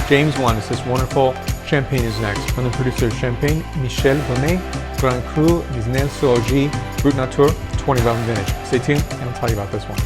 James 1, it says wonderful champagne is next. From the producer of champagne, Michel Gonet Gran, Cru Mesnil Sur Oger Brut Nature 2011 vintage. Stay tuned and I'll tell you about this one.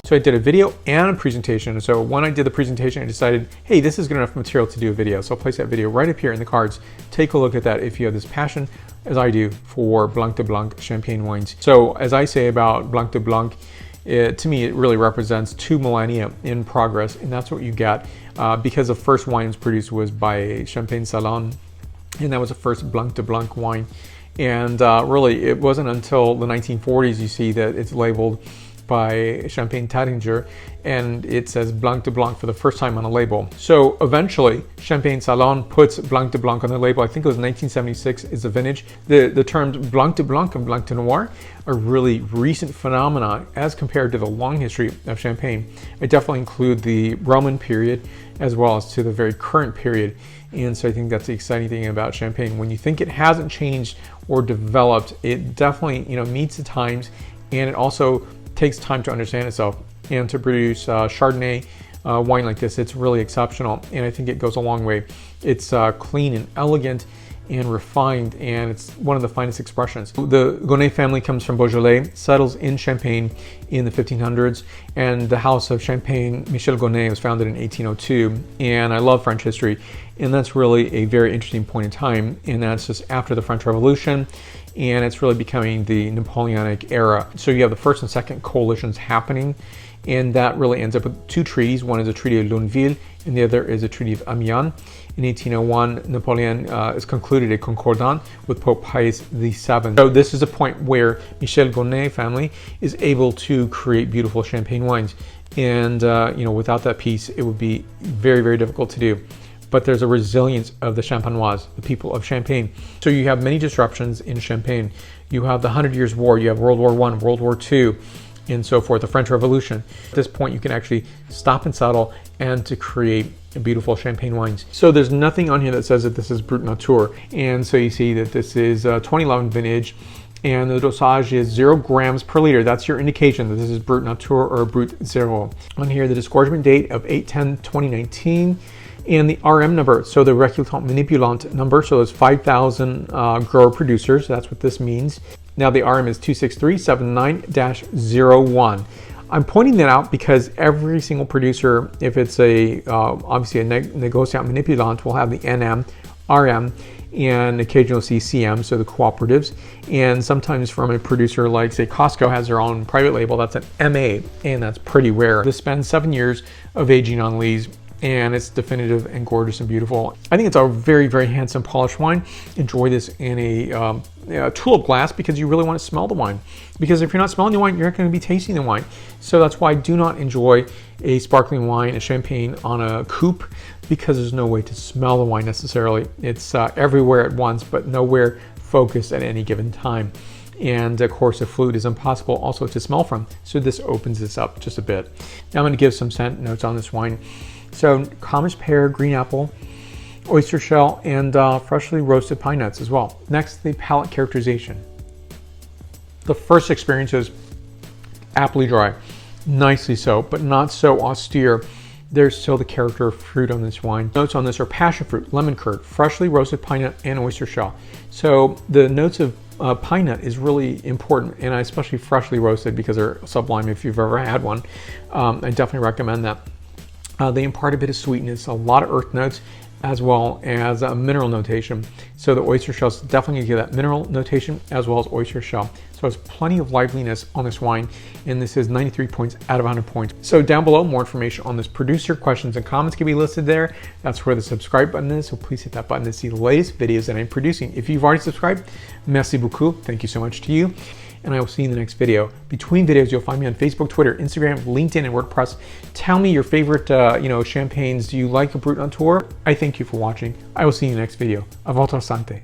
So I did a video and a presentation. So when I did the presentation, I decided, hey, this is good enough material to do a video. So I'll place that video right up here in the cards. Take a look at that if you have this passion, as I do, for Blanc de Blanc champagne wines. So as I say about Blanc de Blanc, to me, it really represents 2 millennia in progress. And that's what you get because the first wine was produced was by Champagne Salon. And that was the first Blanc de Blanc wine. And really, it wasn't until the 1940s you see that it's labeled by Champagne Taittinger, and it says Blanc de Blanc for the first time on a label. So eventually, Champagne Salon puts Blanc de Blanc on the label. I think it was 1976 is the vintage. The terms Blanc de Blanc and Blanc de Noir are really recent phenomena as compared to the long history of Champagne. I definitely include the Roman period as well as to the very current period. And so I think that's the exciting thing about Champagne. When you think it hasn't changed or developed, it definitely meets the times, and it also takes time to understand itself, and to produce Chardonnay wine like this, it's really exceptional, and I think it goes a long way. It's clean and elegant and refined, and it's one of the finest expressions. The Gonet family comes from Beaujolais, settles in Champagne in the 1500s, and the house of Champagne, Michel Gonet, was founded in 1802, and I love French history, and that's really a very interesting point in time, and that's just after the French Revolution, and it's really becoming the Napoleonic era. So you have the first and second coalitions happening, and that really ends up with 2 treaties. One is a Treaty of Lunéville, and the other is a Treaty of Amiens. In 1801, Napoleon has concluded a concordat with Pope Pius VII. So this is a point where Michel Gonet family is able to create beautiful champagne wines, and without that piece, it would be very, very difficult to do. But there's a resilience of the Champenois, the people of Champagne. So you have many disruptions in Champagne. You have the 100 Years' War, you have World War I, World War II, and so forth, the French Revolution. At this point, you can actually stop and settle and to create beautiful champagne wines. So there's nothing on here that says that this is Brut Nature. And so you see that this is 2011 vintage, and the dosage is 0 grams per liter. That's your indication that this is Brut Nature or Brut Zero. On here, the disgorgement date of 8/10/2019. And the RM number, so the Recrutement Manipulant number, so it's 5,000 grower producers. That's what this means. Now the RM is 26379-01. I'm pointing that out because every single producer, if it's obviously a Negociant Manipulant, will have the NM, RM, and occasionally CM, so the cooperatives. And sometimes from a producer like, say, Costco has their own private label, that's an MA, and that's pretty rare. This spends 7 years of aging on lees, and it's definitive and gorgeous and beautiful. I think it's a very, very handsome polished wine. Enjoy this in a tulip glass because you really want to smell the wine. Because if you're not smelling the wine, you're not going to be tasting the wine. So that's why I do not enjoy a sparkling wine, a champagne on a coupe, because there's no way to smell the wine necessarily. It's everywhere at once, but nowhere focused at any given time. And of course, the fluid is impossible also to smell from. So this opens this up just a bit. Now I'm going to give some scent notes on this wine. So Commerce pear, green apple, oyster shell, and freshly roasted pine nuts as well. Next, the palate characterization. The first experience is aptly dry, nicely so, but not so austere. There's still the character of fruit on this wine. Notes on this are passion fruit, lemon curd, freshly roasted pine nut, and oyster shell. So the notes of pine nut is really important, and especially freshly roasted because they're sublime if you've ever had one. I definitely recommend that. They impart a bit of sweetness, a lot of earth notes, as well as a mineral notation. So the oyster shell is definitely going to give that mineral notation as well as oyster shell. So it's plenty of liveliness on this wine, and this is 93 points out of 100 points. So down below, more information on this producer, questions and comments can be listed there. That's where the subscribe button is, so please hit that button to see the latest videos that I'm producing. If you've already subscribed, merci beaucoup. Thank you so much to you. And I will see you in the next video. Between videos, you'll find me on Facebook, Twitter, Instagram, LinkedIn, and WordPress. Tell me your favorite, champagnes. Do you like a Brut Nature? I thank you for watching. I will see you in the next video. A votre santé.